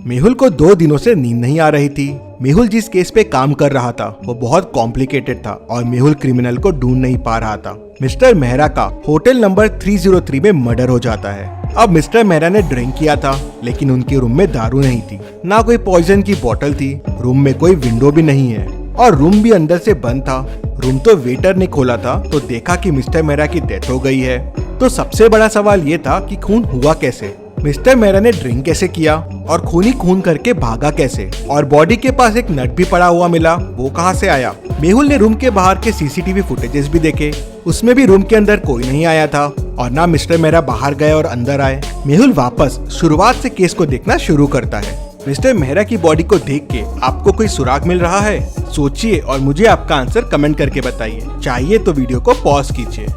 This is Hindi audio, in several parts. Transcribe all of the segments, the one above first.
मेहुल को 2 दिनों से नींद नहीं आ रही थी। मेहुल जिस केस पे काम कर रहा था वो बहुत कॉम्प्लिकेटेड था और मेहुल क्रिमिनल को ढूंढ नहीं पा रहा था। मिस्टर मेहरा का होटल नंबर 303 में मर्डर हो जाता है। अब मिस्टर मेहरा ने ड्रिंक किया था लेकिन उनके रूम में दारू नहीं थी, ना कोई पॉइजन की बोतल थी, रूम में कोई विंडो भी नहीं है और रूम भी अंदर से बंद था। रूम तो वेटर ने खोला था तो देखा कि मिस्टर मेहरा की डेथ हो गई है। तो सबसे बड़ा सवाल ये था कि खून हुआ कैसे, मिस्टर मेहरा ने ड्रिंक कैसे किया और खून ही खून करके भागा कैसे, और बॉडी के पास एक नट भी पड़ा हुआ मिला, वो कहां से आया। मेहुल ने रूम के बाहर के सीसीटीवी फुटेजेस भी देखे, उसमें भी रूम के अंदर कोई नहीं आया था और ना मिस्टर मेहरा बाहर गए और अंदर आए। मेहुल वापस शुरुआत से केस को देखना शुरू करता है। मिस्टर मेहरा की बॉडी को देख के आपको कोई सुराग मिल रहा है? सोचिए और मुझे आपका आंसर कमेंट करके बताइए। चाहिए तो वीडियो को पॉज कीजिए।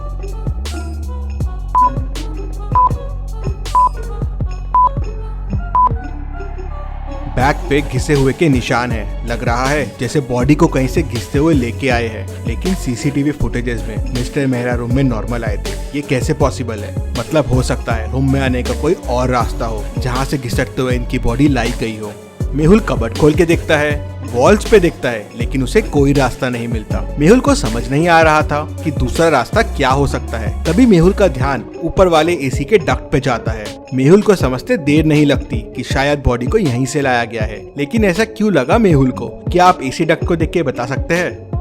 बैक पे घिसे हुए के निशान हैं। लग रहा है जैसे बॉडी को कहीं से घिसते हुए लेके आए हैं, लेकिन सीसीटीवी फुटेजेस में मिस्टर मेहरा रूम में नॉर्मल आए थे। ये कैसे पॉसिबल है? मतलब हो सकता है रूम में आने का कोई और रास्ता हो जहाँ से घिसटते हुए इनकी बॉडी लाई गई हो। मेहुल कबर्ड खोल के देखता है, वॉल्स पे देखता है, लेकिन उसे कोई रास्ता नहीं मिलता। मेहुल को समझ नहीं आ रहा था कि दूसरा रास्ता क्या हो सकता है। तभी मेहुल का ध्यान ऊपर वाले एसी के डक्ट पे जाता है। मेहुल को समझते देर नहीं लगती कि शायद बॉडी को यहीं से लाया गया है, लेकिन ऐसा क्यों लगा मेहुल को? क्या आप एसी डक्ट को देख के बता सकते हैं?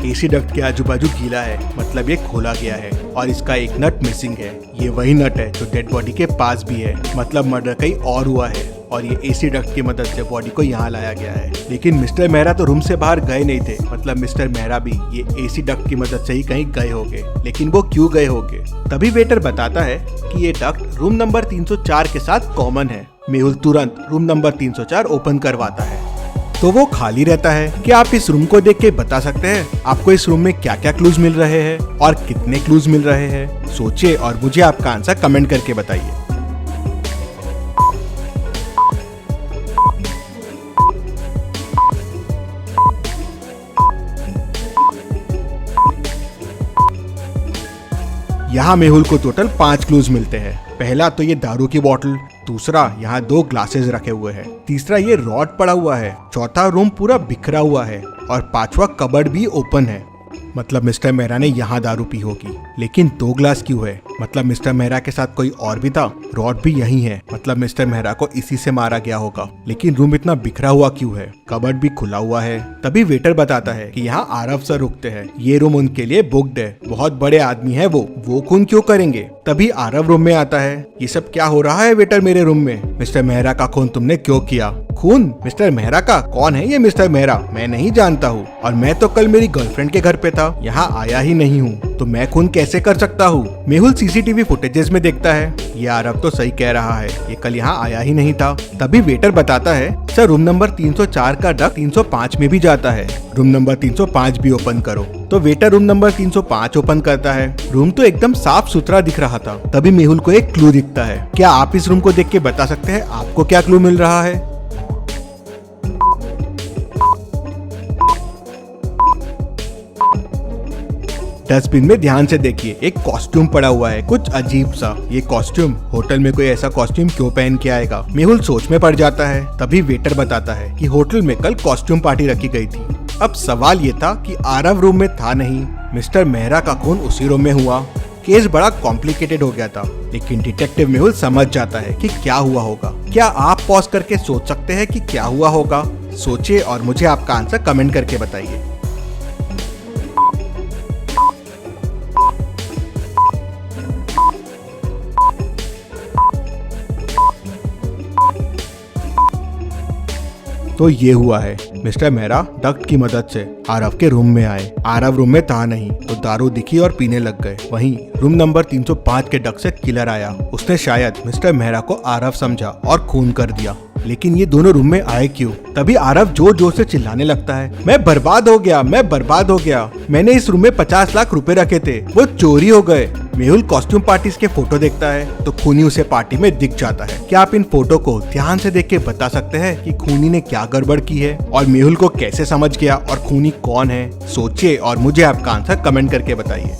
एसी डक्ट के आजू बाजू गीला है, मतलब ये खोला गया है और इसका एक नट मिसिंग है। ये वही नट है जो डेड बॉडी के पास भी है, मतलब मर्डर कहीं और हुआ है और ये एसी डक्ट की मदद से बॉडी को यहाँ लाया गया है। लेकिन मिस्टर मेहरा तो रूम से बाहर गए नहीं थे, मतलब मिस्टर मेहरा भी ये एसी डक्ट की मदद से ही कहीं गए होंगे। लेकिन वो क्यों गए होंगे? तभी वेटर बताता है कि ये डक्ट रूम नंबर 304 के साथ कॉमन है। मेहुल तुरंत रूम नंबर 304 ओपन करवाता है तो वो खाली रहता है। क्या आप इस रूम को देख के बता सकते हैं आपको इस रूम में क्या क्या क्लूज मिल रहे हैं और कितने क्लूज मिल रहे हैं? सोचिए और मुझे आपका आंसर कमेंट करके बताइए। यहाँ मेहुल को टोटल 5 क्लूज मिलते हैं। पहला तो ये दारू की बोतल, दूसरा यहाँ 2 ग्लासेस रखे हुए हैं, तीसरा ये रॉड पड़ा हुआ है, चौथा रूम पूरा बिखरा हुआ है और 5वां कबर्ड भी ओपन है। मतलब मिस्टर मेहरा ने यहाँ दारू पी होगी। लेकिन 2 ग्लास क्यों है? मतलब मिस्टर मेहरा के साथ कोई और भी था। रॉड भी यही है, मतलब मिस्टर मेहरा को इसी से मारा गया होगा। लेकिन रूम इतना बिखरा हुआ क्यों है? कबर्ड भी खुला हुआ है। तभी वेटर बताता है कि यहाँ आरव सर रुकते हैं, ये रूम उनके लिए बुक्ड है, बहुत बड़े आदमी है वो खून क्यों करेंगे? तभी आरव रूम में आता है। ये सब क्या हो रहा है वेटर मेरे रूम में? मिस्टर मेहरा का खून तुमने क्यों किया? खून मिस्टर मेहरा का? कौन है ये मिस्टर मेहरा? मैं नहीं जानता हूँ और मैं तो कल मेरी गर्लफ्रेंड के घर पे था, यहाँ आया ही नहीं हूँ, तो मैं खून कैसे कर सकता हूँ? मेहुल सीसीटीवी फुटेजेस में देखता है, ये आरव तो सही कह रहा है, ये कल यहाँ आया ही नहीं था। तभी वेटर बताता है, सर रूम नंबर 304 का डक्ट 305 में भी जाता है, रूम नंबर 305 भी ओपन करो। तो वेटर रूम नंबर 305 ओपन करता है। रूम तो एकदम साफ सुथरा दिख रहा था। तभी मेहुल को एक क्लू दिखता है। क्या आप इस रूम को देख के बता सकते हैं आपको क्या क्लू मिल रहा है? डस्टबिन में ध्यान से देखिए, एक कॉस्ट्यूम पड़ा हुआ है, कुछ अजीब सा। ये कॉस्ट्यूम, होटल में कोई ऐसा कॉस्ट्यूम क्यों पहन के आएगा? मेहुल सोच में पड़ जाता है। तभी वेटर बताता है कि होटल में कल कॉस्ट्यूम पार्टी रखी गई थी। अब सवाल ये था कि आरव रूम में था नहीं, मिस्टर मेहरा का खून उसी रूम में हुआ। केस बड़ा कॉम्प्लिकेटेड हो गया था, लेकिन डिटेक्टिव मेहुल समझ जाता है कि क्या हुआ होगा। क्या आप पॉज करके सोच सकते हैं कि क्या हुआ होगा? सोचिए और मुझे आपका आंसर कमेंट करके बताइए। तो ये हुआ है, मिस्टर मेहरा डक्ट की मदद से आरव के रूम में आए। आरव रूम में था नहीं तो दारू दिखी और पीने लग गए। वहीं रूम नंबर 305 के डक्ट से किलर आया। उसने शायद मिस्टर मेहरा को आरव समझा और खून कर दिया। लेकिन ये दोनों रूम में आए क्यों? तभी आरव जोर जोर से चिल्लाने लगता है, मैं बर्बाद हो गया, मैं बर्बाद हो गया। मैंने इस रूम में 50 लाख रुपए रखे थे, वो चोरी हो गए। मेहुल कॉस्ट्यूम पार्टीज के फोटो देखता है तो खूनी उसे पार्टी में दिख जाता है। क्या आप इन फोटो को ध्यान से देख के बता सकते हैं कि खूनी ने क्या गड़बड़ की है और मेहुल को कैसे समझ गया और खूनी कौन है? सोचिए और मुझे आपका आंसर कमेंट करके बताइए।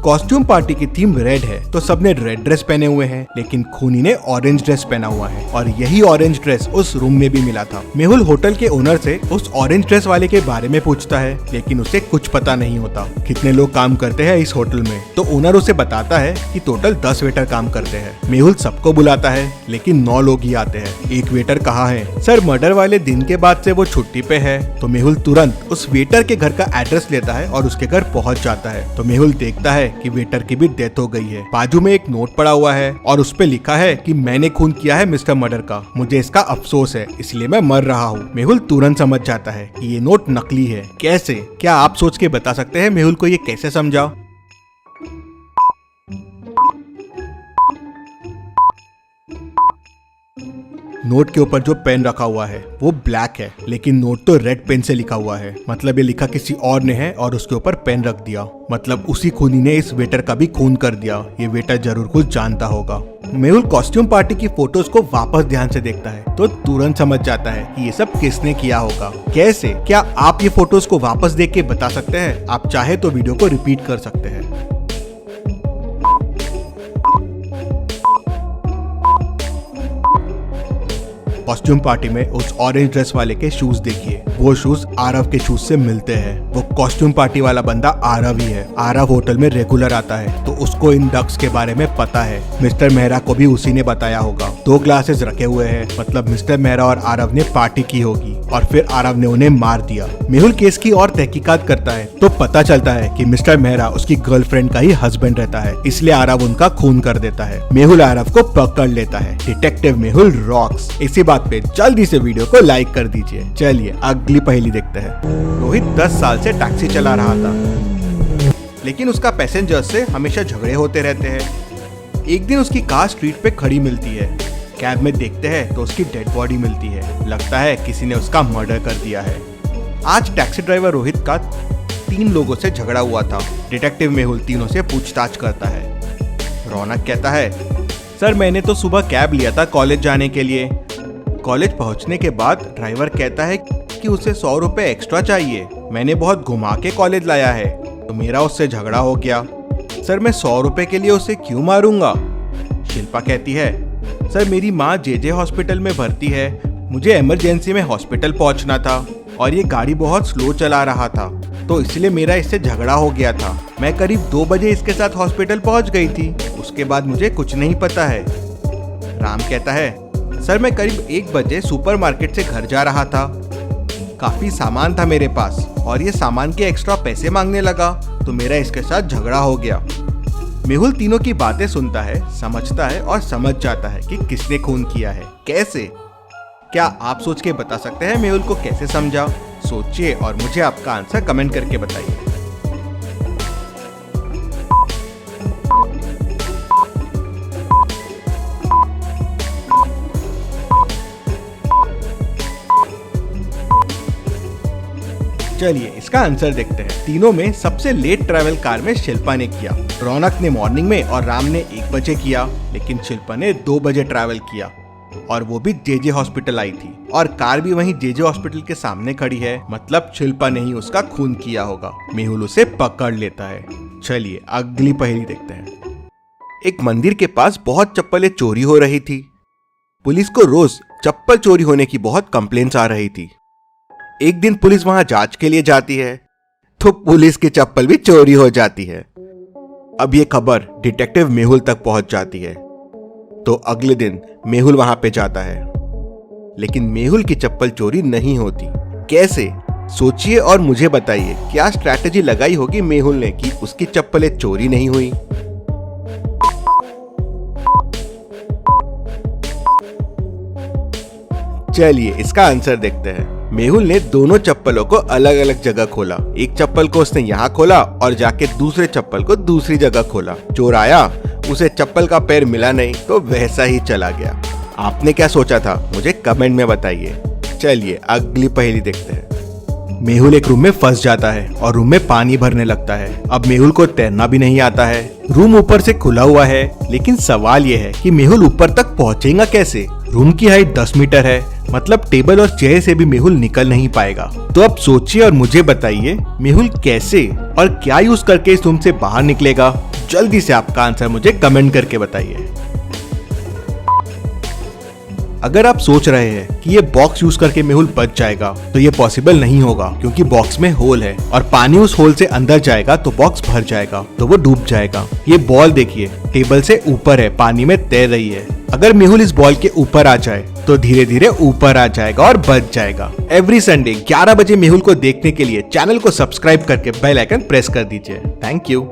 कॉस्ट्यूम पार्टी की थीम रेड है तो सबने रेड ड्रेस पहने हुए हैं, लेकिन खूनी ने ऑरेंज ड्रेस पहना हुआ है और यही ऑरेंज ड्रेस उस रूम में भी मिला था। मेहुल होटल के ओनर से उस ऑरेंज ड्रेस वाले के बारे में पूछता है, लेकिन उसे कुछ पता नहीं होता कितने लोग काम करते हैं इस होटल में। तो ओनर उसे बताता है कि टोटल 10 वेटर काम करते हैं। मेहुल सबको बुलाता है लेकिन 9 लोग ही आते हैं। एक वेटर कहाँ है? सर मर्डर वाले दिन के बाद से वो छुट्टी पे है। तो मेहुल तुरंत उस वेटर के घर का एड्रेस लेता है और उसके घर पहुँच जाता है। तो मेहुल देखता है कि वेटर की भी डेथ हो गई है। बाजू में एक नोट पड़ा हुआ है और उस पे लिखा है कि मैंने खून किया है मिस्टर मर्डर का, मुझे इसका अफसोस है, इसलिए मैं मर रहा हूँ। मेहुल तुरंत समझ जाता है कि ये नोट नकली है। कैसे? क्या आप सोच के बता सकते हैं मेहुल को ये कैसे समझा? नोट के ऊपर जो पेन रखा हुआ है वो ब्लैक है, लेकिन नोट तो रेड पेन से लिखा हुआ है। मतलब ये लिखा किसी और ने है और उसके ऊपर पेन रख दिया। मतलब उसी खूनी ने इस वेटर का भी खून कर दिया। ये वेटर जरूर कुछ जानता होगा। मेहुल कॉस्ट्यूम पार्टी की फोटोज को वापस ध्यान से देखता है तो तुरंत समझ जाता है कि ये सब किसने किया होगा। कैसे? क्या आप ये फोटोज को वापस देख के बता सकते हैं? आप चाहे तो वीडियो को रिपीट कर सकते हैं। कॉस्ट्यूम पार्टी में उस ऑरेंज ड्रेस वाले के शूज देखिए, वो शूज आरव के शूज से मिलते हैं। वो कॉस्ट्यूम पार्टी वाला बंदा आरव ही है। आरव होटल में रेगुलर आता है तो उसको इन डक्स के बारे में पता है। मिस्टर मेहरा को भी उसी ने बताया होगा। 2 ग्लासेस रखे हुए हैं, मतलब मिस्टर मेहरा और आरव ने पार्टी की होगी और फिर आरव ने उन्हें मार दिया। मेहुल केस की और तहकीकात करता है तो पता चलता है कि मिस्टर मेहरा उसकी गर्लफ्रेंड का ही हस्बैंड रहता है, इसलिए आरव उनका खून कर देता है। मेहुल आरव को पकड़ लेता है। Detective Mehul rocks. इसी बात पे जल्दी से वीडियो को लाइक कर दीजिए। चलिए अगली पहेली देखते हैं। रोहित 10 साल से टैक्सी चला रहा था, लेकिन उसका पैसेंजर से हमेशा झगड़े होते रहते हैं। एक दिन उसकी कार स्ट्रीट पे खड़ी मिलती है। कैब में देखते हैं तो उसकी डेड बॉडी मिलती है। लगता है किसी ने उसका मर्डर कर दिया है। आज टैक्सी ड्राइवर रोहित का 3 लोगों से झगड़ा हुआ था। डिटेक्टिव मेहुल तीनों से पूछताछ करता है। रौनक कहता है, सर मैंने तो सुबह कैब लिया था कॉलेज जाने के लिए। कॉलेज पहुंचने के बाद ड्राइवर कहता है कि उसे 100 रुपए एक्स्ट्रा चाहिए। मैंने बहुत घुमा के कॉलेज लाया है तो मेरा उससे झगड़ा हो गया। सर मैं 100 रुपए के लिए उसे क्यों मारूंगा? शिल्पा कहती है, सर मेरी माँ जेजे हॉस्पिटल में भर्ती है, मुझे इमरजेंसी में हॉस्पिटल पहुंचना था और ये गाड़ी बहुत स्लो चला रहा था तो इसलिए मेरा इससे झगड़ा हो गया था। मैं करीब 2 बजे इसके साथ हॉस्पिटल पहुंच गई थी, उसके बाद मुझे कुछ नहीं पता है। राम कहता है, सर मैं करीब 1 बजे सुपरमार्केट से घर जा रहा था, काफी सामान था मेरे पास और ये सामान के एक्स्ट्रा पैसे मांगने लगा तो मेरा इसके साथ झगड़ा हो गया। मेहुल तीनों की बातें सुनता है, समझता है और समझ जाता है कि किसने खून किया है। कैसे? क्या आप सोच के बता सकते हैं मेहुल को कैसे समझा? सोचिए और मुझे आपका आंसर कमेंट करके बताइए। चलिए इसका आंसर देखते हैं। तीनों में सबसे लेट ट्रैवल कार में शिल्पा ने किया। रौनक ने मॉर्निंग में और राम ने 1 बजे किया, लेकिन शिल्पा ने 2 बजे ट्रैवल किया और वो भी जेजे हॉस्पिटल आई थी और कार भी वहीं जेजे हॉस्पिटल के सामने खड़ी है। मतलब शिल्पा ने ही उसका खून किया होगा। मेहुल उसे पकड़ लेता है। चलिए अगली पहेली देखते हैं। एक मंदिर के पास बहुत चप्पलें चोरी हो रही थी। पुलिस को रोज चप्पल चोरी होने की बहुत कंप्लेंट्स आ रही थी। एक दिन पुलिस वहां जांच के लिए जाती है तो पुलिस की चप्पल भी चोरी हो जाती है। अब ये खबर डिटेक्टिव मेहुल तक पहुंच जाती है तो अगले दिन मेहुल वहां पे जाता है, लेकिन मेहुल की चप्पल चोरी नहीं होती। कैसे? सोचिए और मुझे बताइए क्या स्ट्रैटेजी लगाई होगी मेहुल ने कि उसकी चप्पलें चोरी नहीं हुई। चलिए इसका आंसर देखते हैं। मेहुल ने दोनों चप्पलों को अलग अलग जगह खोला। एक चप्पल को उसने यहाँ खोला और जाके दूसरे चप्पल को दूसरी जगह खोला। चोर आया, उसे चप्पल का पैर मिला नहीं तो वैसा ही चला गया। आपने क्या सोचा था मुझे कमेंट में बताइए। चलिए अगली पहेली देखते हैं। मेहुल एक रूम में फंस जाता है और रूम में पानी भरने लगता है। अब मेहुल को तैरना भी नहीं आता है। रूम ऊपर से खुला हुआ है, लेकिन सवाल ये है कि मेहुल ऊपर तक पहुंचेगा कैसे। रूम की हाइट 10 मीटर है, मतलब टेबल और चेयर से भी मेहुल निकल नहीं पाएगा। तो अब सोचिए और मुझे बताइए, मेहुल कैसे और क्या यूज करके इस रूम से बाहर निकलेगा। जल्दी से आपका आंसर मुझे कमेंट करके बताइए। अगर आप सोच रहे हैं कि ये बॉक्स यूज करके मेहुल बच जाएगा, तो ये पॉसिबल नहीं होगा, क्योंकि बॉक्स में होल है और पानी उस होल से अंदर जाएगा तो बॉक्स भर जाएगा, तो वो डूब जाएगा। ये बॉल देखिए, टेबल से ऊपर है, पानी में तैर रही है। अगर मेहुल इस बॉल के ऊपर आ जाए तो धीरे धीरे ऊपर आ जाएगा और बच जाएगा। एवरी संडे 11 बजे मेहुल को देखने के लिए चैनल को सब्सक्राइब करके बेल आइकन प्रेस कर दीजिए। Thank you.